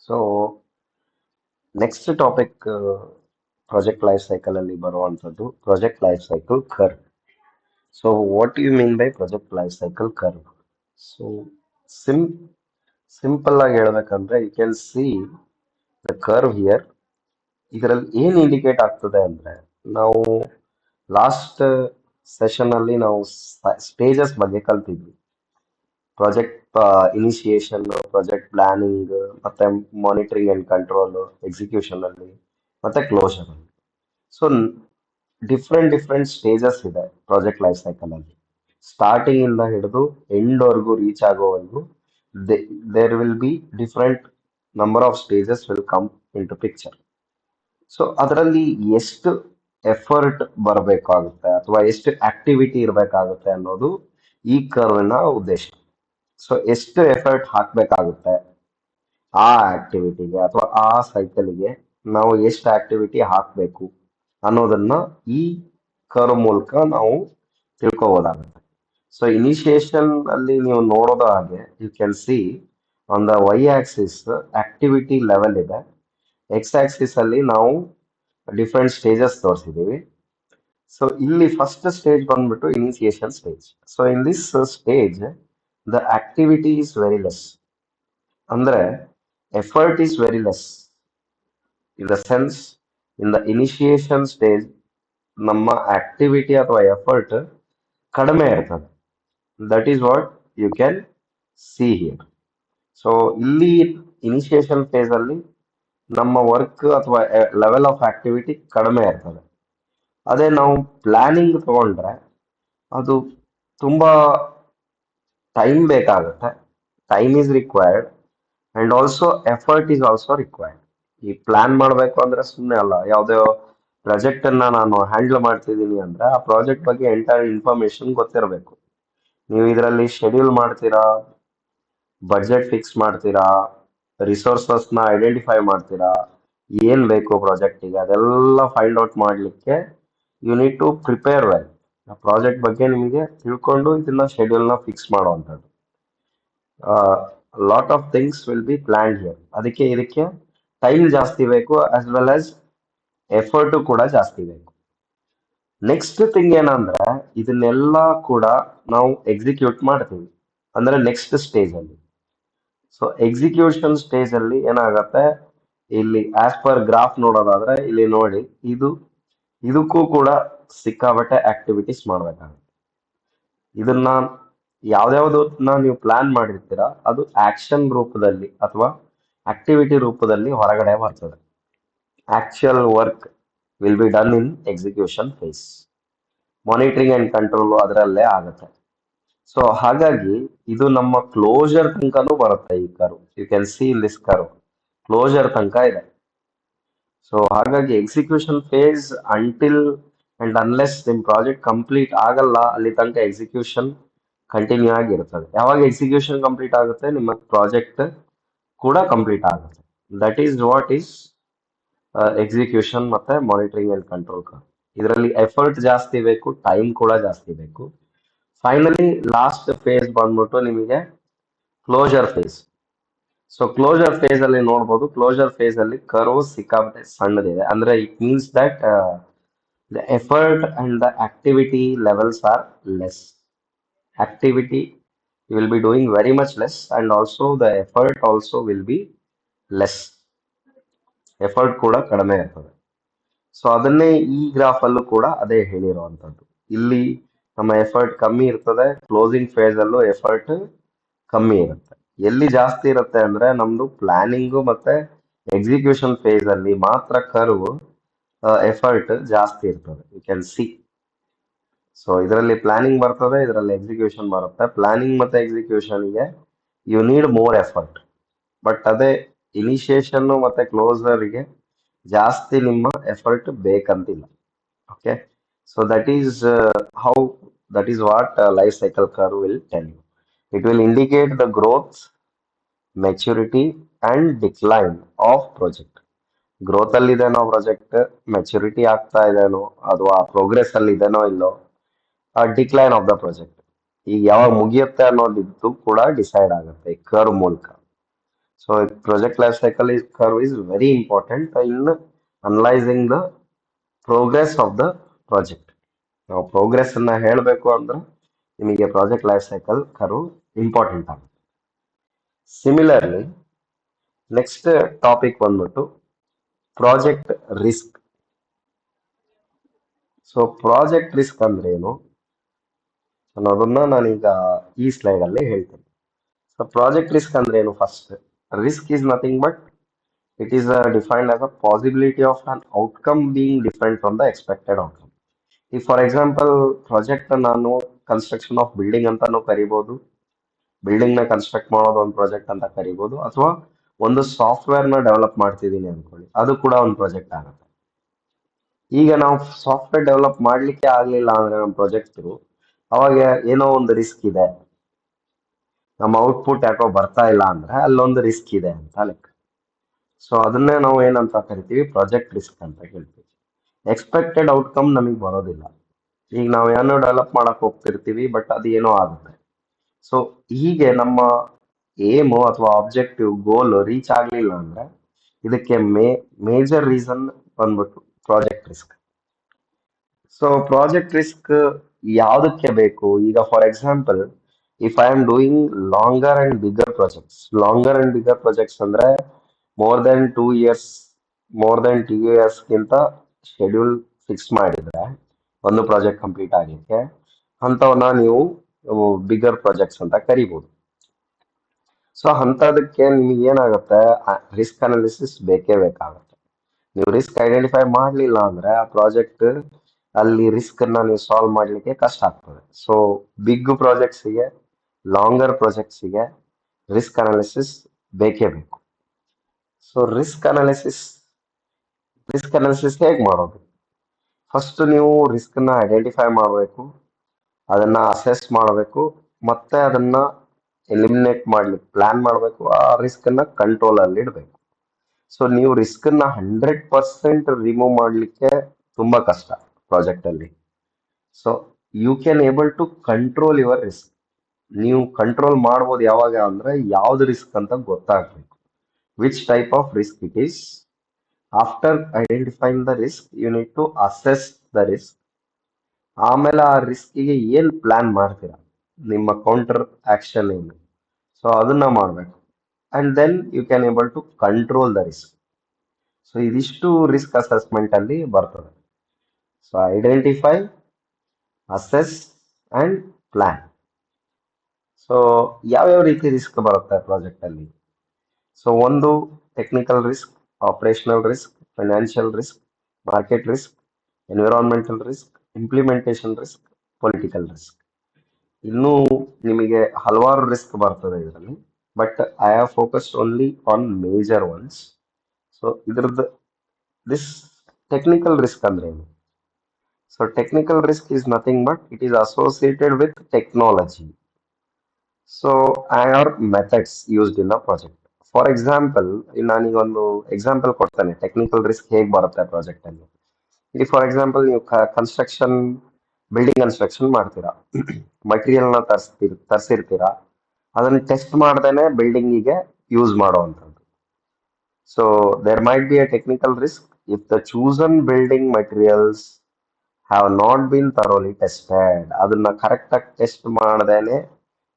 So next topic project life cycle ಅಲ್ಲಿ ಬರುವಂತದ್ದು project life cycle curve. So what you mean by project life cycle curve? So sim simple ಆಗಿ ಹೇಳ್ಬೇಕಂದ್ರೆ you can see the curve here. ಇದರಲ್ಲಿ ಏನ್ indicate ಆಗ್ತದೆ ಅಂದ್ರೆ, ನಾವು last session ಅಲ್ಲಿ ನಾವು ಸ್ಟೇಜಸ್ ಬಗ್ಗೆ ಕಲ್ತಿದ್ವಿ. ಪ್ರಾಜೆಕ್ಟ್ ಇನಿಷಿಯೇಷನ್, ಪ್ರಾಜೆಕ್ಟ್ ಪ್ಲಾನಿಂಗ್, ಮತ್ತೆ ಮಾನಿಟರಿಂಗ್ ಅಂಡ್ ಕಂಟ್ರೋಲ್, ಎಕ್ಸಿಕ್ಯೂಷನ್ ಅಲ್ಲಿ, ಮತ್ತೆ ಕ್ಲೋಸರ್ ಅಲ್ಲಿ. ಸೊ ಡಿಫ್ರೆಂಟ್ ಸ್ಟೇಜಸ್ ಇದೆ ಪ್ರಾಜೆಕ್ಟ್ ಲೈಫ್ ಸೈಕಲ್ ಅಲ್ಲಿ. ಸ್ಟಾರ್ಟಿಂಗ್ ಇಂದ ಹಿಡಿದು ಎಂಡ್ ವರ್ಗೂ ರೀಚ್ ಆಗೋವರೆಗೂ there will be different number of stages will come into picture. So ಅದರಲ್ಲಿ ಎಷ್ಟು ಎಫರ್ಟ್ ಬರಬೇಕಾಗುತ್ತೆ ಅಥವಾ ಎಷ್ಟು ಆಕ್ಟಿವಿಟಿ ಇರಬೇಕಾಗುತ್ತೆ ಅನ್ನೋದು ಈ ಕರ್ವ್ನ ಉದ್ದೇಶ. ಸೊ ಎಷ್ಟು ಎಫರ್ಟ್ ಹಾಕ್ಬೇಕಾಗುತ್ತೆ ಆ ಆಕ್ಟಿವಿಟಿಗೆ ಅಥವಾ ಆ ಸೈಕಲ್ಗೆ, ನಾವು ಎಷ್ಟು ಆಕ್ಟಿವಿಟಿ ಹಾಕಬೇಕು ಅನ್ನೋದನ್ನ ಈ ಕರ್ವ್ ಮೂಲಕ ನಾವು ತಿಳ್ಕೋಬೋದಾಗುತ್ತೆ. ಸೊ ಇನಿಷಿಯೇಷನ್ ಅಲ್ಲಿ ನೀವು ನೋಡೋದ ಹಾಗೆ you can see on the y axis activity level ಇದೆ. ಎಕ್ಸ್ ಆಕ್ಸಿಸ್ ಅಲ್ಲಿ ನಾವು ಡಿಫ್ರೆಂಟ್ ಸ್ಟೇಜಸ್ ತೋರಿಸಿದೀವಿ. ಸೊ ಇಲ್ಲಿ ಫಸ್ಟ್ ಸ್ಟೇಜ್ ಬಂದ್ಬಿಟ್ಟು initiation stage. So in this stage the activity is very less, ಅಂದ್ರೆ effort is very less. In the sense, in the initiation stage ನಮ್ಮ activity ಅಥವಾ effort ಕಡಿಮೆ ಇರ್ತದೆ. That is what you can see here. So ಇಲ್ಲಿ initiation phase ಅಲ್ಲಿ ನಮ್ಮ work ಅಥವಾ level of activity ಕಡಿಮೆ ಇರ್ತದೆ. ಅದೇ ನಾವು ಪ್ಲಾನಿಂಗ್ ತಗೊಂಡ್ರೆ ಅದು ತುಂಬಾ ಟೈಮ್ ಬೇಕಾಗುತ್ತೆ. Time is required and also effort is also required. ಈ ಪ್ಲಾನ್ ಮಾಡಬೇಕು ಅಂದ್ರೆ ಸುಮ್ಮನೆ ಅಲ್ಲ. ಯಾವುದೇ ಪ್ರಾಜೆಕ್ಟ್ ಅನ್ನ ನಾನು ಹ್ಯಾಂಡಲ್ ಮಾಡ್ತಿದ್ದೀನಿ ಅಂದ್ರೆ ಆ ಪ್ರಾಜೆಕ್ಟ್ ಬಗ್ಗೆ ಎಂಟೈರ್ ಇನ್ಫಾರ್ಮೇಶನ್ ಗೊತ್ತಿರಬೇಕು. ನೀವು ಇದರಲ್ಲಿ ಶೆಡ್ಯೂಲ್ ಮಾಡ್ತೀರಾ, ಬಡ್ಜೆಟ್ ಫಿಕ್ಸ್ ಮಾಡ್ತೀರಾ, ರಿಸೋರ್ಸಸ್ ನ ಐಡೆಂಟಿಫೈ ಮಾಡ್ತೀರಾ, ಏನ್ ಬೇಕು ಪ್ರಾಜೆಕ್ಟಿಗೆ ಅದೆಲ್ಲ ಫೈಂಡ್ ಔಟ್ ಮಾಡ್ಲಿಕ್ಕೆ you need to prepare well. Project ಬಗ್ಗೆ ನಿಮಗೆ ತಿಳ್ಕೊಂಡು ಇದನ್ನ ಶೆಡ್ಯೂಲ್ ನ ಫಿಕ್ಸ್ ಮಾಡುವಂಥದ್ದು. Lot of things will be planned here. ಅದಕ್ಕೆ ಇದಕ್ಕೆ ಟೈಮ್ ಜಾಸ್ತಿ ಬೇಕು, ಆಸ್ ವೆಲ್ ಆಸ್ ಎಫರ್ಟ್ ಕೂಡ ಜಾಸ್ತಿ ಬೇಕು. ನೆಕ್ಸ್ಟ್ ಥಿಂಗ್ ಏನಂದ್ರೆ, ಇದನ್ನೆಲ್ಲ ಕೂಡ ನಾವು ಎಕ್ಸಿಕ್ಯೂಟ್ ಮಾಡ್ತೀವಿ ಅಂದ್ರೆ ನೆಕ್ಸ್ಟ್ ಸ್ಟೇಜ್ ಅಲ್ಲಿ. ಸೊ ಎಕ್ಸಿಕ್ಯೂಷನ್ ಸ್ಟೇಜ್ ಅಲ್ಲಿ ಏನಾಗತ್ತೆ, ಇಲ್ಲಿ ಆಸ್ ಪರ್ ಗ್ರಾಫ್ ನೋಡೋದಾದ್ರೆ ಇಲ್ಲಿ ನೋಡಿ, ಇದಕ್ಕೂ ಕೂಡ ಸಿಕ್ಕಾಬಟ್ಟೆ ಆಕ್ಟಿವಿಟೀಸ್ ಮಾಡ್ಬೇಕಾಗುತ್ತೆ. ಇದನ್ನ ಯಾವ್ದಾವ್ದನ್ನ ನೀವು ಪ್ಲಾನ್ ಮಾಡಿರ್ತೀರಾ ಅದು ಆಕ್ಷನ್ ರೂಪದಲ್ಲಿ ಅಥವಾ ಆಕ್ಟಿವಿಟಿ ರೂಪದಲ್ಲಿ ಹೊರಗಡೆ ಬರ್ತದೆ. Actual work will be done in execution phase. Monitoring and control ಅದರಲ್ಲೇ ಆಗುತ್ತೆ. ಸೊ ಹಾಗಾಗಿ ಇದು ನಮ್ಮ ಕ್ಲೋಜರ್ ತನಕನೂ ಬರುತ್ತೆ ಈ curve. You can see in this curve closure ತನಕ ಇದೆ. ಸೊ ಹಾಗಾಗಿ execution phase until and unless ನಿಮ್ ಪ್ರಾಜೆಕ್ಟ್ ಕಂಪ್ಲೀಟ್ ಆಗಲ್ಲ ಅಲ್ಲಿ ತನಕ ಎಕ್ಸಿಕ್ಯೂಷನ್ ಕಂಟಿನ್ಯೂ ಆಗಿರ್ತದೆ. ಯಾವಾಗ ಎಕ್ಸಿಕ್ಯೂಷನ್ ಕಂಪ್ಲೀಟ್ ಆಗುತ್ತೆ ನಿಮ್ಮ ಪ್ರಾಜೆಕ್ಟ್ ಕೂಡ ಕಂಪ್ಲೀಟ್ ಆಗುತ್ತೆ. That is what is execution ಮತ್ತೆ ಮಾನಿಟರಿಂಗ್ ಅಂಡ್ ಕಂಟ್ರೋಲ್. ಇದರಲ್ಲಿ ಎಫರ್ಟ್ ಜಾಸ್ತಿ ಬೇಕು, ಟೈಮ್ ಕೂಡ ಜಾಸ್ತಿ ಬೇಕು. ಫೈನಲಿ ಲಾಸ್ಟ್ ಫೇಸ್ ಬಂದ್ಬಿಟ್ಟು ನಿಮಗೆ closure phase. So closure phase ಅಲ್ಲಿ ನೋಡ್ಬೋದು, ಕ್ಲೋಜರ್ ಫೇಸ್ ಅಲ್ಲಿ ಕರ್ವ್ ಸಿಕ್ಕಾಪಟ್ಟೆ ಸಣ್ಣದಿದೆ. ಅಂದ್ರೆ it means that the effort and the activity levels are less. Activity you will be doing very much less and also the effort also will be less. Effort ಕೂಡ ಕಡಿಮೆ ಇರ್ತದೆ. So ಅದನ್ನೇ ಈ graph ಅಲ್ಲೂ ಕೂಡ ಅದೇ ಹೇಳಿರುವಂತದ್ದು. ಇಲ್ಲಿ ನಮ್ಮ ಎಫರ್ಟ್ ಕಮ್ಮಿ ಇರ್ತದೆ, ಕ್ಲೋಸಿಂಗ್ ಫೇಸ್ ಅಲ್ಲೂ ಎಫರ್ಟ್ ಕಮ್ಮಿ ಇರುತ್ತೆ. ಎಲ್ಲಿ ಜಾಸ್ತಿ ಇರುತ್ತೆ ಅಂದ್ರೆ ನಮ್ದು ಪ್ಲಾನಿಂಗು ಮತ್ತೆ ಎಕ್ಸಿಕ್ಯೂಷನ್ ಫೇಸ್ ಅಲ್ಲಿ ಮಾತ್ರ ಕರ್ವ್ ಎಫರ್ಟ್ ಜಾಸ್ತಿ ಇರ್ತದೆ. You can see. ಸೊ ಇದರಲ್ಲಿ ಪ್ಲಾನಿಂಗ್ ಬರ್ತದೆ, ಇದರಲ್ಲಿ ಎಕ್ಸಿಕ್ಯೂಷನ್ ಬರುತ್ತೆ. ಪ್ಲಾನಿಂಗ್ ಮತ್ತೆ ಎಕ್ಸಿಕ್ಯೂಷನ್ಗೆ you need more effort. But ಅದೇ ಇನಿಷಿಯೇಷನ್ ಮತ್ತೆ ಕ್ಲೋಸರ್ಗೆ ಜಾಸ್ತಿ ನಿಮ್ಮ ಎಫರ್ಟ್ ಬೇಕಂತಿಲ್ಲ. Okay, so that is what life cycle curve will tell you. It will indicate the growth, maturity and decline of project. Growth ಅಲ್ಲಿ ಇದೇನೋ ಪ್ರಾಜೆಕ್ಟ್, ಮೆಚುರಿಟಿ ಆಗ್ತಾ ಇದೇನೋ ಅಥವಾ ಪ್ರೋಗ್ರೆಸ್ ಅಲ್ಲಿ ಇದೇನೋ ಇಲ್ಲೋ, ಡಿಕ್ಲೈನ್ ಆಫ್ ದ ಪ್ರಾಜೆಕ್ಟ್ ಈಗ ಯಾವಾಗ ಮುಗಿಯುತ್ತೆ ಅನ್ನೋದಿದ್ದು ಕೂಡ ಡಿಸೈಡ್ ಆಗುತ್ತೆ ಈ ಕರ್ವ್ ಮೂಲಕ. So project life cycle is curve is very important in analyzing the progress of the project. ನಾವು ಪ್ರೋಗ್ರೆಸ್ ಅನ್ನ ಹೇಳಬೇಕು ಅಂದ್ರೆ ನಿಮಗೆ project life cycle curve important ಆಗುತ್ತೆ. ಸಿಮಿಲರ್ಲಿ ನೆಕ್ಸ್ಟ್ ಟಾಪಿಕ್ ಬಂದ್ಬಿಟ್ಟು project risk. So project risk ಅಂದ್ರೆ ಏನು ಅನ್ನೋದನ್ನ ನಾನೀಗ ಈ ಸ್ಲೈಡ್ ಅಲ್ಲಿ ಹೇಳ್ತೇನೆ. ಸೊ ಪ್ರಾಜೆಕ್ಟ್ ರಿಸ್ಕ್ ಅಂದ್ರೆ ಏನು? First, risk is nothing but it is defined as a possibility of an outcome being different from the expected outcome. If, for example, project ನಾನು ಕನ್ಸ್ಟ್ರಕ್ಷನ್ ಆಫ್ ಬಿಲ್ಡಿಂಗ್ ಅಂತಾನು ಕರಿಬಹುದು, building ನ construct ಮಾಡೋದು ಒಂದು project ಅಂತ ಕರಿಬಹುದು, ಅಥವಾ ಒಂದು ಸಾಫ್ಟ್ವೇರ್ ನ ಡೆವಲಪ್ ಮಾಡ್ತಿದ್ದೀನಿ ಅನ್ಕೊಳ್ಳಿ, ಅದು ಕೂಡ ಒಂದು ಪ್ರಾಜೆಕ್ಟ್ ಆಗುತ್ತೆ. ಈಗ ನಾವು ಸಾಫ್ಟ್ವೇರ್ ಡೆವಲಪ್ ಮಾಡ್ಲಿಕ್ಕೆ ಆಗ್ಲಿಲ್ಲ ಅಂದ್ರೆ ನಮ್ಮ ಪ್ರಾಜೆಕ್ಟ್, ಅವಾಗ ಏನೋ ಒಂದು ರಿಸ್ಕ್ ಇದೆ, ನಮ್ಮ ಔಟ್ಪುಟ್ ಯಾಕೋ ಬರ್ತಾ ಇಲ್ಲ ಅಂದ್ರೆ ಅಲ್ಲೊಂದು ರಿಸ್ಕ್ ಇದೆ ಅಂತ ಲೆಕ್ಕ. ಸೊ ಅದನ್ನೇ ನಾವು ಏನಂತ ಕರಿತೀವಿ? ಪ್ರಾಜೆಕ್ಟ್ ರಿಸ್ಕ್ ಅಂತ ಹೇಳ್ತೀವಿ. ಎಕ್ಸ್ಪೆಕ್ಟೆಡ್ ಔಟ್ಕಮ್ ನಮಗೆ ಬರೋದಿಲ್ಲ. ಈಗ ನಾವು ಏನೋ ಡೆವಲಪ್ ಮಾಡಕ್ ಹೋಗ್ತಿರ್ತೀವಿ, ಬಟ್ ಅದು ಏನೋ ಆಗುತ್ತೆ. ಸೊ ಹೀಗೆ ನಮ್ಮ ಏಮು ಅಥವಾ ಆಬ್ಜೆಕ್ಟಿವ್ ಗೋಲ್ ರೀಚ್ ಆಗ್ಲಿಲ್ಲ ಅಂದ್ರೆ ಇದಕ್ಕೆ ಮೇಜರ್ ರೀಸನ್ ಬಂದ್ಬಿಟ್ಟು project risk. So project risk ಯಾವುದಕ್ಕೆ ಬೇಕು? ಈಗ for example, if I am doing longer and bigger projects ಅಂದ್ರೆ ಮೋರ್ ದೆನ್ 2 ಇಯರ್ಸ್, ಗಿಂತ ಶೆಡ್ಯೂಲ್ ಫಿಕ್ಸ್ ಮಾಡಿದ್ರೆ ಒಂದು ಪ್ರಾಜೆಕ್ಟ್ ಕಂಪ್ಲೀಟ್ ಆಗಲಿಕ್ಕೆ, ಅಂಥವನ್ನ ನೀವು ಬಿಗರ್ ಪ್ರಾಜೆಕ್ಟ್ಸ್ ಅಂತ ಕರಿಬಹುದು. ಸೊ ಅಂಥದಕ್ಕೆ ನಿಮ್ಗೆ ಏನಾಗುತ್ತೆ? ರಿಸ್ಕ್ ಅನಾಲಿಸಿಸ್ ಬೇಕೇ ಬೇಕಾಗುತ್ತೆ. ನೀವು ರಿಸ್ಕ್ ಐಡೆಂಟಿಫೈ ಮಾಡಲಿಲ್ಲ ಅಂದ್ರೆ ಆ ಪ್ರಾಜೆಕ್ಟ್ ಅಲ್ಲಿ ರಿಸ್ಕ್ ಅನ್ನ ನೀವು ಸಾಲ್ವ್ ಮಾಡ್ಲಿಕ್ಕೆ ಕಷ್ಟ ಆಗ್ತದೆ. ಸೊ ಬಿಗ್ ಪ್ರಾಜೆಕ್ಟ್ಸ್ಗೆ, ಲಾಂಗರ್ ಪ್ರಾಜೆಕ್ಟ್ಸ್ಗೆ ರಿಸ್ಕ್ ಅನಾಲಿಸಿಸ್ ಬೇಕೇ ಬೇಕು. ಸೊ ರಿಸ್ಕ್ ಅನಾಲಿಸಿಸ್ ಹೇಗೆ ಮಾಡೋದು? ಫಸ್ಟ್ ನೀವು ರಿಸ್ಕ್ ನ ಐಡೆಂಟಿಫೈ ಮಾಡಬೇಕು, ಅದನ್ನ ಅಸೆಸ್ ಮಾಡಬೇಕು, ಮತ್ತೆ ಅದನ್ನ ಎಲಿಮಿನೇಟ್ ಮಾಡ್ಲಿಕ್ಕೆ ಪ್ಲಾನ್ ಮಾಡಬೇಕು, ಆ ರಿಸ್ಕ್ ಅನ್ನ ಕಂಟ್ರೋಲ್ ಅಲ್ಲಿ ಇಡಬೇಕು. ಸೊ ನೀವು ರಿಸ್ಕ್ ನ 100% ರಿಮೂವ್ ಮಾಡ್ಲಿಕ್ಕೆ ತುಂಬಾ ಕಷ್ಟ ಪ್ರಾಜೆಕ್ಟ್ ಅಲ್ಲಿ. So you can able to control your risk. ನೀವು ಕಂಟ್ರೋಲ್ ಮಾಡ್ಬೋದು ಯಾವಾಗ ಅಂದ್ರೆ ಯಾವ್ದು ರಿಸ್ಕ್ ಅಂತ ಗೊತ್ತಾಗ್ಬೇಕು, which type of risk it is. After identifying the risk you need to assess the risk. ಆಮೇಲೆ ಆ ರಿಸ್ಕಿಗೆ ಏನ್ ಪ್ಲಾನ್ ಮಾಡ್ತೀರಾ, ನಿಮ್ಮ ಕೌಂಟರ್ ಆಕ್ಷನ್ ಏನು, ಸೊ ಅದನ್ನ ಮಾಡಬೇಕು. And then you can able to control the risk. So ಇದಿಷ್ಟು ರಿಸ್ಕ್ ಅಸೆಸ್ಮೆಂಟ್ ಅಲ್ಲಿ ಬರ್ತದೆ. So identify, assess and plan. So ಯಾವ್ಯಾವ ರೀತಿ ರಿಸ್ಕ್ ಬರುತ್ತೆ ಪ್ರಾಜೆಕ್ಟ್ ಅಲ್ಲಿ? ಸೊ ಒಂದು technical risk, operational risk, financial risk, market risk, environmental risk, implementation risk, political risk. ಇನ್ನೂ ನಿಮಗೆ ಹಲವಾರು ರಿಸ್ಕ್ ಬರ್ತದೆ ಇದರಲ್ಲಿ, but I have focused only on major ones. So ಇದ್ರದ್ದು ದಿಸ್ ಟೆಕ್ನಿಕಲ್ ರಿಸ್ಕ್ ಅಂದ್ರೆ ಏನು? So technical risk is nothing but it is associated with technology. So are methods used in a project. For example, ನಾನೀಗ ಒಂದು example ಕೊಡ್ತೇನೆ technical risk ಹೇಗೆ ಬರುತ್ತೆ project ಅಲ್ಲಿ. ಈಗ ಫಾರ್ ಎಕ್ಸಾಂಪಲ್, ನೀವು ಬಿಲ್ಡಿಂಗ್ ಕನ್ಸ್ಟ್ರಕ್ಷನ್ ಮಾಡ್ತೀರಾ, ಮಟೀರಿಯಲ್ ನ ತರಿಸಿರ್ತೀರಾ, ಅದನ್ನ ಟೆಸ್ಟ್ ಮಾಡ್ದೇನೆ ಬಿಲ್ಡಿಂಗಿಗೆ ಯೂಸ್ ಮಾಡುವಂಥದ್ದು. So there might be a technical risk if the chosen building materials have not been thoroughly tested. ಅದನ್ನ ಕರೆಕ್ಟ್ ಆಗಿ ಟೆಸ್ಟ್ ಮಾಡ್ದೇನೆ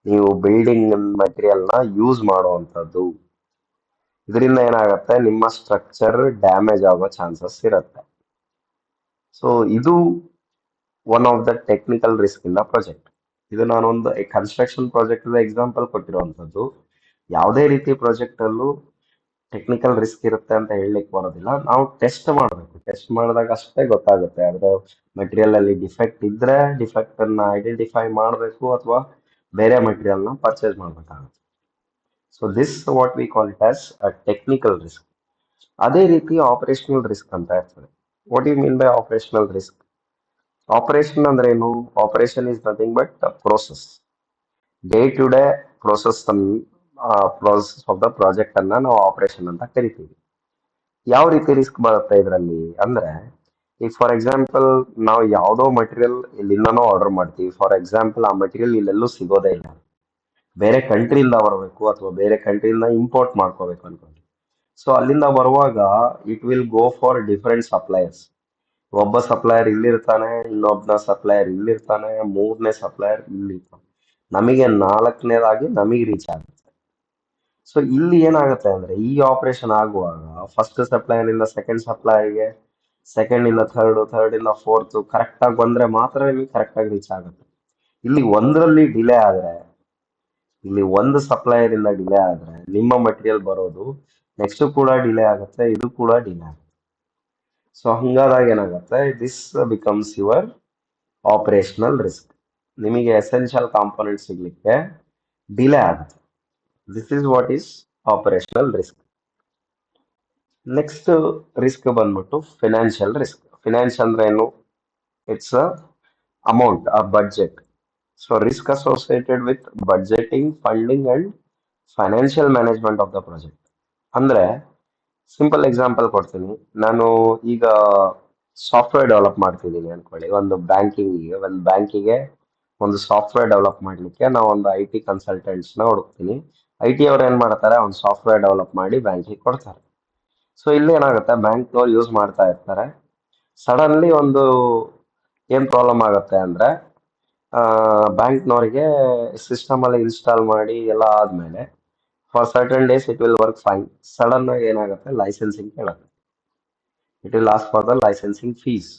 ನೀವು ಬಿಲ್ಡಿಂಗ್ ಮಟೀರಿಯಲ್ ನ ಯೂಸ್ ಮಾಡುವಂಥದ್ದು. ಇದರಿಂದ ಏನಾಗುತ್ತೆ? ನಿಮ್ಮ ಸ್ಟ್ರಕ್ಚರ್ ಡ್ಯಾಮೇಜ್ ಆಗೋ ಚಾನ್ಸಸ್ ಇರುತ್ತೆ. ಸೊ ಇದು one of the technical risk in the project. ಇದು ನಾನೊಂದು ಕನ್ಸ್ಟ್ರಕ್ಷನ್ ಪ್ರಾಜೆಕ್ಟ್ ಎಕ್ಸಾಂಪಲ್ ಕೊಟ್ಟಿರುವಂತದ್ದು. ಯಾವುದೇ ರೀತಿ ಪ್ರಾಜೆಕ್ಟ್ ಅಲ್ಲೂ ಟೆಕ್ನಿಕಲ್ ರಿಸ್ಕ್ ಇರುತ್ತೆ ಅಂತ ಹೇಳಲಿಕ್ಕೆ ಬರೋದಿಲ್ಲ. ನಾವು ಟೆಸ್ಟ್ ಮಾಡಬೇಕು. ಟೆಸ್ಟ್ ಮಾಡಿದಾಗ ಅಷ್ಟೇ ಗೊತ್ತಾಗುತ್ತೆ. ಅದರ ಮೆಟೀರಿಯಲ್ ಅಲ್ಲಿ ಡಿಫೆಕ್ಟ್ ಇದ್ರೆ ಡಿಫೆಕ್ಟ್ ಅನ್ನ ಐಡೆಂಟಿಫೈ ಮಾಡಬೇಕು, ಅಥವಾ ಬೇರೆ ಮೆಟೀರಿಯಲ್ ನ ಪರ್ಚೇಸ್ ಮಾಡಬೇಕಾಗುತ್ತೆ. So this what we call it as a technical risk. ಅದೇ ರೀತಿ ಆಪರೇಷನಲ್ ರಿಸ್ಕ್ ಅಂತ ಇರ್ತದೆ. What you mean by operational risk? Operation ಅಂದ್ರೆ ಏನು? Operation is nothing but process, day to day process of the project ಅನ್ನ ನಾವು operation ಅಂತ ಕರಿತೀವಿ. ಯಾವ ರೀತಿ ರಿಸ್ಕ್ ಬರುತ್ತೆ ಇದರಲ್ಲಿ ಅಂದ್ರೆ, ಈಗ ಫಾರ್ ಎಕ್ಸಾಂಪಲ್ ನಾವು ಯಾವುದೋ ಮಟೀರಿಯಲ್ ಇಲ್ಲಿಂದನೋ ಆರ್ಡರ್ ಮಾಡ್ತೀವಿ. ಫಾರ್ ಎಕ್ಸಾಂಪಲ್ ಆ ಮಟೀರಿಯಲ್ ಇಲ್ಲೆಲ್ಲೂ ಸಿಗೋದೇ ಇಲ್ಲ. ಬೇರೆ ಕಂಟ್ರಿಯಿಂದ ಬರಬೇಕು ಅಥವಾ ಬೇರೆ ಕಂಟ್ರಿಯಿಂದ ಇಂಪೋರ್ಟ್ ಮಾಡ್ಕೋಬೇಕು ಅನ್ಕೊಂಡು. ಸೊ ಅಲ್ಲಿಂದ ಬರುವಾಗ it will go for different suppliers. ಒಬ್ಬ ಸಪ್ಲೈಯರ್ ಇಲ್ಲಿರ್ತಾನೆ, ಇನ್ನೊಬ್ಬನ ಸಪ್ಲೈಯರ್ ಇಲ್ಲಿರ್ತಾನೆ, ಮೂರನೇ ಸಪ್ಲೈಯರ್ ಇಲ್ಲಿರ್ತಾನೆ. ನಮಗೆ ನಾಲ್ಕನೇದಾಗಿ ನಮಗೆ ರೀಚ್ ಆಗುತ್ತೆ. ಸೊ ಇಲ್ಲಿ ಏನಾಗುತ್ತೆ ಅಂದ್ರೆ ಈ ಆಪರೇಷನ್ ಆಗುವಾಗ ಫಸ್ಟ್ ಸಪ್ಲೈಯರ್ ಇಂದ ಸೆಕೆಂಡ್ ಸಪ್ಲೈಯರ್ಗೆ, ಸೆಕೆಂಡ್ ಇಂದ ಥರ್ಡ್, ಥರ್ಡ್ ಇಂದ ಫೋರ್ತ್ ಕರೆಕ್ಟ್ ಆಗಿ ಬಂದ್ರೆ ಮಾತ್ರ ನಿಮಗೆ ಕರೆಕ್ಟ್ ಆಗಿ ರೀಚ್ ಆಗುತ್ತೆ. ಇಲ್ಲಿ ಒಂದರಲ್ಲಿ ಡಿಲೇ ಆದ್ರೆ, ಇಲ್ಲಿ ಒಂದು ಸಪ್ಲೈಯರ್ ಇಂದ ಡಿಲೇ ಆದ್ರೆ ನಿಮ್ಮ ಮಟೀರಿಯಲ್ ಬರೋದು ನೆಕ್ಸ್ಟ್ ಕೂಡ ಡಿಲೇ ಆಗುತ್ತೆ, ಇದು ಕೂಡ ಡಿಲೇ ಆಗುತ್ತೆ. ಸೊ ಹಂಗಾದಾಗ ಏನಾಗುತ್ತೆ, this becomes your operational risk. ನಿಮಗೆ ಎಸೆನ್ಷಿಯಲ್ ಕಾಂಪೋನೆಂಟ್ ಸಿಗ್ಲಿಕ್ಕೆ ಡಿಲೇ ಆಗುತ್ತೆ. This is what is operational risk. Next risk ಬಂದ್ಬಿಟ್ಟು ಫಿನಾನ್ಷಿಯಲ್ ರಿಸ್ಕ್. ಫಿನಾನ್ಸ್ ಅಂದ್ರೆ ಏನು? ಇಟ್ಸ್ ಅ ಅಮೌಂಟ್, ಆ budget. So risk associated with budgeting, funding and financial management of the project. ಅಂದ್ರೆ simple example ಕೊಡ್ತೀನಿ. ನಾನು ಈಗ ಸಾಫ್ಟ್ವೇರ್ ಡೆವಲಪ್ ಮಾಡ್ತಿದ್ದೀನಿ ಅನ್ಕೊಳ್ಳಿ. ಒಂದು ಬ್ಯಾಂಕಿಗೆ ಒಂದು ಸಾಫ್ಟ್ವೇರ್ ಡೆವಲಪ್ ಮಾಡ್ಲಿಕ್ಕೆ ನಾವು ಒಂದು IT ಕನ್ಸಲ್ಟೆಂಟ್ಸ್ನ ಹುಡುಕ್ತೀನಿ. IT ಅವ್ರು ಏನ್ ಮಾಡ್ತಾರೆ, ಒಂದು ಸಾಫ್ಟ್ವೇರ್ ಡೆವಲಪ್ ಮಾಡಿ ಬ್ಯಾಂಕಿಗೆ ಕೊಡ್ತಾರೆ. ಸೊ ಇಲ್ಲಿ ಏನಾಗುತ್ತೆ, ಬ್ಯಾಂಕ್ನವ್ರು ಯೂಸ್ ಮಾಡ್ತಾ ಇರ್ತಾರೆ. ಸಡನ್ಲಿ ಒಂದು ಏನ್ ಪ್ರಾಬ್ಲಮ್ ಆಗುತ್ತೆ ಅಂದ್ರೆ, ಬ್ಯಾಂಕ್ನವರಿಗೆ ಸಿಸ್ಟಮ್ ಅಲ್ಲಿ ಇನ್ಸ್ಟಾಲ್ ಮಾಡಿ ಎಲ್ಲ ಆದ್ಮೇಲೆ for certain days it will work fine. Sudden ಆಗಿ ಏನಾಗುತ್ತೆ, ಲೈಸೆನ್ಸಿಂಗ್ ಕೇಳುತ್ತೆ. It will ask for the licensing fees.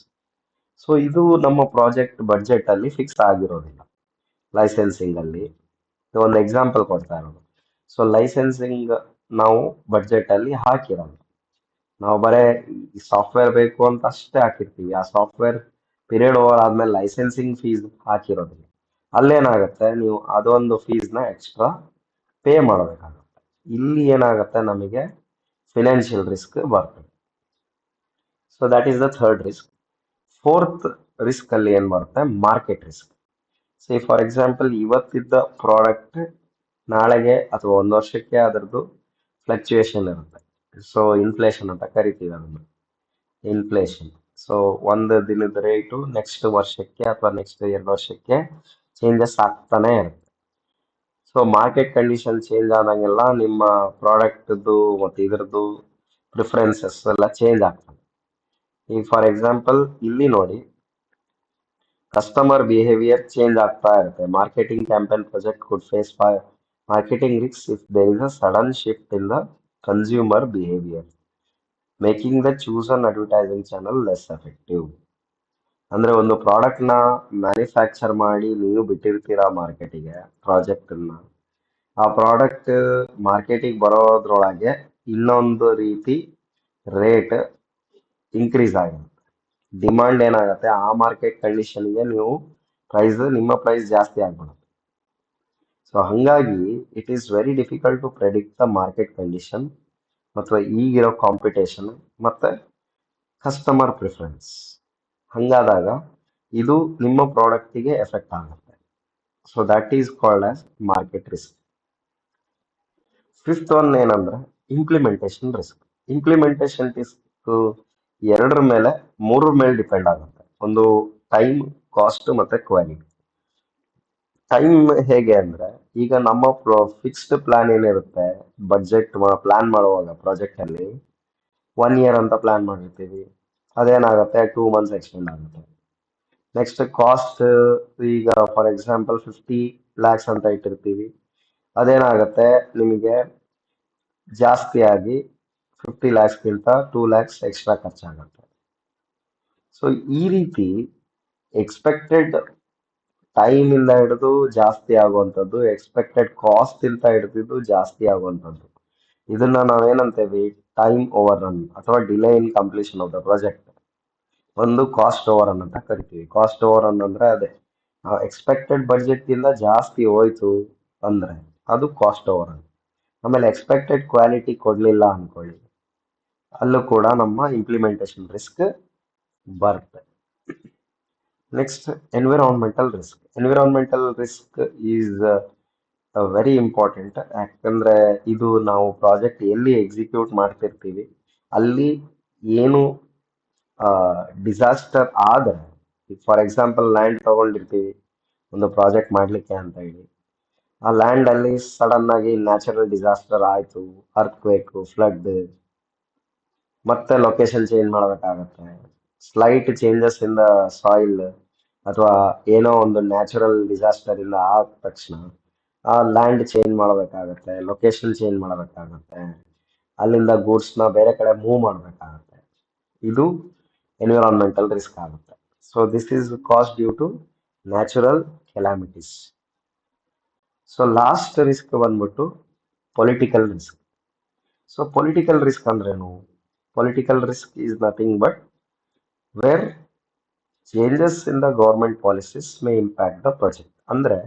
So ಇದು ನಮ್ಮ ಪ್ರಾಜೆಕ್ಟ್ ಬಡ್ಜೆಟ್ ಅಲ್ಲಿ ಫಿಕ್ಸ್ ಆಗಿರೋದಿಲ್ಲ. ಲೈಸೆನ್ಸಿಂಗ್ ಅಲ್ಲಿ ಒಂದು ಎಕ್ಸಾಂಪಲ್ ಕೊಡ್ತಾ ಇರೋದು. ಸೊ ಲೈಸೆನ್ಸಿಂಗ್ ನಾವು ಬಡ್ಜೆಟ್ ಅಲ್ಲಿ ಹಾಕಿರೋದು. ನಾವು ಬರೇ ಸಾಫ್ಟ್ವೇರ್ ಬೇಕು ಅಂತ ಅಷ್ಟೇ ಹಾಕಿರ್ತೀವಿ. ಆ ಸಾಫ್ಟ್ವೇರ್ ಪೀರಿಯಡ್ ಓವರ್ ಆದ್ಮೇಲೆ ಲೈಸೆನ್ಸಿಂಗ್ ಫೀಸ್ ಹಾಕಿರೋದಿಲ್ಲ. ಅಲ್ಲೇನಾಗುತ್ತೆ, ನೀವು ಅದೊಂದು ಫೀಸ್ನ ಎಕ್ಸ್ಟ್ರಾ ಪೇ ಮಾಡಬೇಕಾಗುತ್ತೆ. ಇಲ್ಲಿ ಏನಾಗುತ್ತೆ, ನಮಗೆ ಫಿನಾನ್ಷಿಯಲ್ ರಿಸ್ಕ್ ಬರ್ತದೆ. So that is the third risk. Fourth risk ಅಲ್ಲಿ ಏನ್ ಬರುತ್ತೆ, market risk. Say for example, ಇವತ್ತಿದ್ದ ಪ್ರಾಡಕ್ಟ್ ನಾಳೆಗೆ ಅಥವಾ ಒಂದು ವರ್ಷಕ್ಕೆ ಅದರದ್ದು ಫ್ಲಕ್ಚುಯೇಷನ್ ಇರುತ್ತೆ. ಸೊ ಇನ್ಫ್ಲೇಷನ್ ಅಂತ ಕರಿತೀವಿ ಅದನ್ನು, ಇನ್ಫ್ಲೇಷನ್. ಸೊ ಒಂದು ದಿನದ ರೇಟು ನೆಕ್ಸ್ಟ್ ವರ್ಷಕ್ಕೆ ಅಥವಾ ನೆಕ್ಸ್ಟ್ 2 ವರ್ಷಕ್ಕೆ ಚೇಂಜಸ್ ಆಗ್ತಾನೆ ಇರುತ್ತೆ. ಸೊ ಮಾರ್ಕೆಟ್ ಕಂಡೀಷನ್ ಚೇಂಜ್ ಆದಂಗೆಲ್ಲ ನಿಮ್ಮ ಪ್ರಾಡಕ್ಟ್ದು ಮತ್ತು ಇದರದ್ದು ಪ್ರಿಫರೆನ್ಸಸ್ ಎಲ್ಲ ಚೇಂಜ್ ಆಗ್ತದೆ. ಈಗ ಫಾರ್ ಎಕ್ಸಾಂಪಲ್ ಇಲ್ಲಿ ನೋಡಿ, ಕಸ್ಟಮರ್ ಬಿಹೇವಿಯರ್ ಚೇಂಜ್ ಆಗ್ತಾ ಇರುತ್ತೆ. Marketing campaign project could face marketing risk if there is a sudden shift in the consumer behaviour, making the chosen advertising channel less effective. ಅಂದ್ರೆ ಒಂದು product ನ manufacture ಮಾಡಿ ನೀವು ಬಿಟ್ಟಿರ್ತೀರಾ ಮಾರ್ಕೆಟಿಗೆ ಪ್ರಾಜೆಕ್ಟ್ ಅನ್ನ. ಆ ಪ್ರಾಡಕ್ಟ್ ಮಾರ್ಕೆಟಿಗೆ ಬರೋದ್ರೊಳಗೆ ಇನ್ನೊಂದು ರೀತಿ ರೇಟ್ ಇನ್ಕ್ರೀಸ್ ಆಗುತ್ತೆ. ಡಿಮಾಂಡ್ ಏನಾಗುತ್ತೆ, ಆ ಮಾರ್ಕೆಟ್ ಕಂಡೀಷನ್ಗೆ ನಿಮ್ಮ ಪ್ರೈಸ್ ಜಾಸ್ತಿ ಆಗ್ಬಿಡುತ್ತೆ. ಸೊ ಹಂಗಾಗಿ it is very difficult to predict the market condition ಮತ್ತು ಈಗಿರೋ ಕಾಂಪಿಟೇಷನ್ ಮತ್ತೆ ಕಸ್ಟಮರ್ ಪ್ರಿಫರೆನ್ಸ್. ಹಂಗಾದಾಗ ಇದು ನಿಮ್ಮ ಪ್ರಾಡಕ್ಟಿಗೆ ಎಫೆಕ್ಟ್ ಆಗುತ್ತೆ. So that is called as market risk. Fifth one ಏನಂದ್ರೆ ಇಂಪ್ಲಿಮೆಂಟೇಷನ್ ರಿಸ್ಕ್. ಇಂಪ್ಲಿಮೆಂಟೇಷನ್ ರಿಸ್ಕ್ ಮೂರರ ಮೇಲೆ ಡಿಪೆಂಡ್ ಆಗುತ್ತೆ. ಒಂದು ಟೈಮ್, ಕಾಸ್ಟ್ ಮತ್ತೆ ಕ್ವಾಲಿಟಿ. ಟೈಮ್ ಹೇಗೆ ಅಂದ್ರೆ, ಈಗ ನಮ್ಮ ಫಿಕ್ಸ್ಡ್ ಪ್ಲಾನ್ ಏನಿರುತ್ತೆ, ಬಡ್ಜೆಟ್ ಪ್ಲಾನ್ ಮಾಡುವಾಗ ಪ್ರಾಜೆಕ್ಟ್ ಅಲ್ಲಿ 1 ಇಯರ್ ಅಂತ ಪ್ಲಾನ್ ಮಾಡಿರ್ತೀವಿ. ಅದೇನಾಗುತ್ತೆ, 2 ಮಂತ್ಸ್ ಎಕ್ಸ್ಟೆಂಡ್ ಆಗುತ್ತೆ. ನೆಕ್ಸ್ಟ್ ಕಾಸ್ಟ್, ಈಗ ಫಾರ್ ಎಕ್ಸಾಂಪಲ್ 50 lakhs ಅಂತ ಇಟ್ಟಿರ್ತೀವಿ. ಅದೇನಾಗುತ್ತೆ, ನಿಮಗೆ ಜಾಸ್ತಿ ಆಗಿ 50 lakhsಗಿಂತ 2 lakhs ಎಕ್ಸ್ಟ್ರಾ ಖರ್ಚಾಗುತ್ತೆ. ಸೊ ಈ ರೀತಿ ಎಕ್ಸ್ಪೆಕ್ಟೆಡ್ ಟೈಮ್ ಇಂದ ಹಿಡಿದು ಜಾಸ್ತಿ ಆಗುವಂಥದ್ದು, ಎಕ್ಸ್ಪೆಕ್ಟೆಡ್ ಕಾಸ್ಟ್ ಇಂದ ಹಿಡಿದು ಜಾಸ್ತಿ ಆಗುವಂಥದ್ದು, ಇದನ್ನ ನಾವೇನಂತೇವಿ, ಟೈಮ್ ಓವರ್ ರನ್ ಅಥವಾ delay in completion of the project. ಒಂದು ಕಾಸ್ಟ್ ಓವರ್ ರನ್ ಅಂತ ಕರಿತೀವಿ. ಕಾಸ್ಟ್ ಓವರ್ ರನ್ ಅಂದ್ರೆ ಅದೇ, ನಾವು ಎಕ್ಸ್ಪೆಕ್ಟೆಡ್ ಬಡ್ಜೆಟ್ ಗಿಂತ ಜಾಸ್ತಿ ಹೋಯ್ತು ಅಂದ್ರೆ ಅದು ಕಾಸ್ಟ್ ಓವರ್ ರನ್. ಆಮೇಲೆ ಎಕ್ಸ್ಪೆಕ್ಟೆಡ್ ಕ್ವಾಲಿಟಿ ಕೊಡ್ಲಿಲ್ಲ ಅನ್ಕೊಳ್ಳಿ, ಅಲ್ಲೂ ಕೂಡ ನಮ್ಮ ಇಂಪ್ಲಿಮೆಂಟೇಷನ್ ರಿಸ್ಕ್ ಬರುತ್ತೆ. Next environmental risk. Environmental risk is very important. ಯಾಕಂದ್ರೆ ಇದು ನಾವು ಪ್ರಾಜೆಕ್ಟ್ ಎಲ್ಲಿ ಎಕ್ಸಿಕ್ಯೂಟ್ ಮಾಡ್ತಿರ್ತೀವಿ ಅಲ್ಲಿ ಏನು ಡಿಸಾಸ್ಟರ್ ಆದ್ರೆ, ಫಾರ್ ಎಕ್ಸಾಂಪಲ್ ಲ್ಯಾಂಡ್ ತಗೊಂಡಿರ್ತೀವಿ ಒಂದು ಪ್ರಾಜೆಕ್ಟ್ ಮಾಡ್ಲಿಕ್ಕೆ ಅಂತ ಹೇಳಿ. ಆ ಲ್ಯಾಂಡ್ ಅಲ್ಲಿ ಸಡನ್ ಆಗಿ ನ್ಯಾಚುರಲ್ ಡಿಸಾಸ್ಟರ್ ಆಯ್ತು, ಅರ್ತ್ ಫ್ಲಡ್, ಮತ್ತೆ ಲೊಕೇಶನ್ ಚೇಂಜ್ ಮಾಡಬೇಕಾಗತ್ತೆ. Slight changes in the soil ಅಥವಾ ಏನೋ ಒಂದು ನ್ಯಾಚುರಲ್ ಡಿಸಾಸ್ಟರ್ ಇಂದ ಆದ ತಕ್ಷಣ ಆ ಲ್ಯಾಂಡ್ ಚೇಂಜ್ ಮಾಡಬೇಕಾಗತ್ತೆ, ಲೊಕೇಶನ್ ಚೇಂಜ್ ಮಾಡಬೇಕಾಗತ್ತೆ, ಅಲ್ಲಿಂದ ಗೂಡ್ಸ್ ನ ಬೇರೆ ಕಡೆ ಮೂವ್ ಮಾಡಬೇಕಾಗತ್ತೆ. ಇದು ಎನ್ವಿರಾನ್ಮೆಂಟಲ್ ರಿಸ್ಕ್ ಆಗುತ್ತೆ. So this is cost due to natural calamities. So last risk ಬಂದ್ಬಿಟ್ಟು political risk. So political risk ಅಂದ್ರೇನು? Political risk is nothing but where changes in the government policies May impact the project. ಅಂದ್ರೆ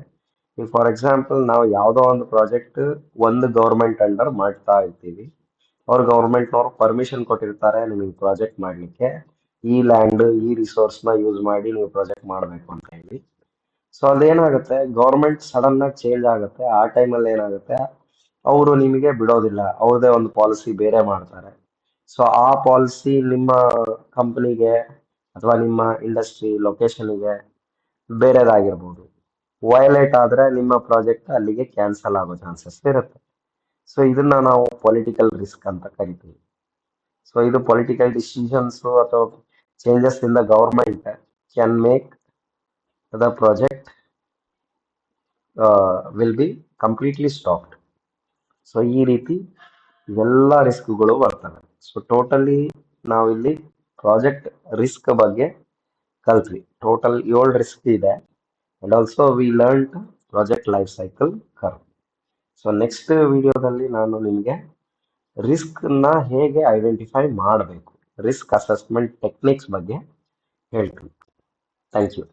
ಈಗ for example ನಾವು ಯಾವುದೋ ಒಂದು project ಒಂದು government under ಮಾಡ್ತಾ ಇರ್ತೀವಿ. ಅವ್ರು ಗೌರ್ಮೆಂಟ್ನವ್ರು ಪರ್ಮಿಷನ್ ಕೊಟ್ಟಿರ್ತಾರೆ ನಿಮಗೆ ಪ್ರಾಜೆಕ್ಟ್ ಮಾಡಲಿಕ್ಕೆ, ಈ ಲ್ಯಾಂಡ್ ಈ ರಿಸೋರ್ಸ್ನ ಯೂಸ್ ಮಾಡಿ ನೀವು ಪ್ರಾಜೆಕ್ಟ್ ಮಾಡಬೇಕು ಅಂತ ಹೇಳಿ. ಸೊ ಅದೇನಾಗುತ್ತೆ, ಗೌರ್ಮೆಂಟ್ ಸಡನ್ ಆಗಿ ಚೇಂಜ್ ಆಗುತ್ತೆ. ಆ ಟೈಮಲ್ಲಿ ಏನಾಗುತ್ತೆ, ಅವರು ನಿಮಗೆ ಬಿಡೋದಿಲ್ಲ, ಅವ್ರದೇ ಒಂದು ಪಾಲಿಸಿ ಬೇರೆ ಮಾಡ್ತಾರೆ. ಸೊ ಆ ಪಾಲಿಸಿ ನಿಮ್ಮ ಕಂಪನಿಗೆ ಅಥವಾ ನಿಮ್ಮ ಇಂಡಸ್ಟ್ರಿ ಲೊಕೇಶನ್ಗೆ ಬೇರೆದಾಗಿರ್ಬೋದು. ವಯಲೇಟ್ ಆದ್ರೆ ನಿಮ್ಮ ಪ್ರಾಜೆಕ್ಟ್ ಅಲ್ಲಿಗೆ ಕ್ಯಾನ್ಸಲ್ ಆಗೋ ಚಾನ್ಸಸ್ ಇರುತ್ತೆ. ಸೊ ಇದನ್ನ ನಾವು ಪೊಲಿಟಿಕಲ್ ರಿಸ್ಕ್ ಅಂತ ಕರಿತೀವಿ. ಸೊ ಇದು ಪೊಲಿಟಿಕಲ್ ಡಿಸಿಷನ್ಸ್ ಅಥವಾ changes in the government can make the project will be completely stopped. So ಈ ರೀತಿ ಎಲ್ಲ ರಿಸ್ಕ್ಗಳು ಬರ್ತವೆ. ಸೊ ಟೋಟಲಿ ನಾವಿಲ್ಲಿ ಪ್ರಾಜೆಕ್ಟ್ ರಿಸ್ಕ್ ಬಗ್ಗೆ ಕಲ್ತ್ವಿ. ಟೋಟಲ್ 7 ರಿಸ್ಕ್ ಇದೆ. And also we learn project life cycle curve. So next ವಿಡಿಯೋದಲ್ಲಿ ನಾನು ನಿಮಗೆ ರಿಸ್ಕ್ ನ ಹೇಗೆ ಐಡೆಂಟಿಫೈ ಮಾಡಬೇಕು, ರಿಸ್ಕ್ ಅಸೆಸ್ಮೆಂಟ್ ಟೆಕ್ನಿಕ್ಸ್ ಬಗ್ಗೆ ಹೇಳ್ತೀನಿ. Thank you.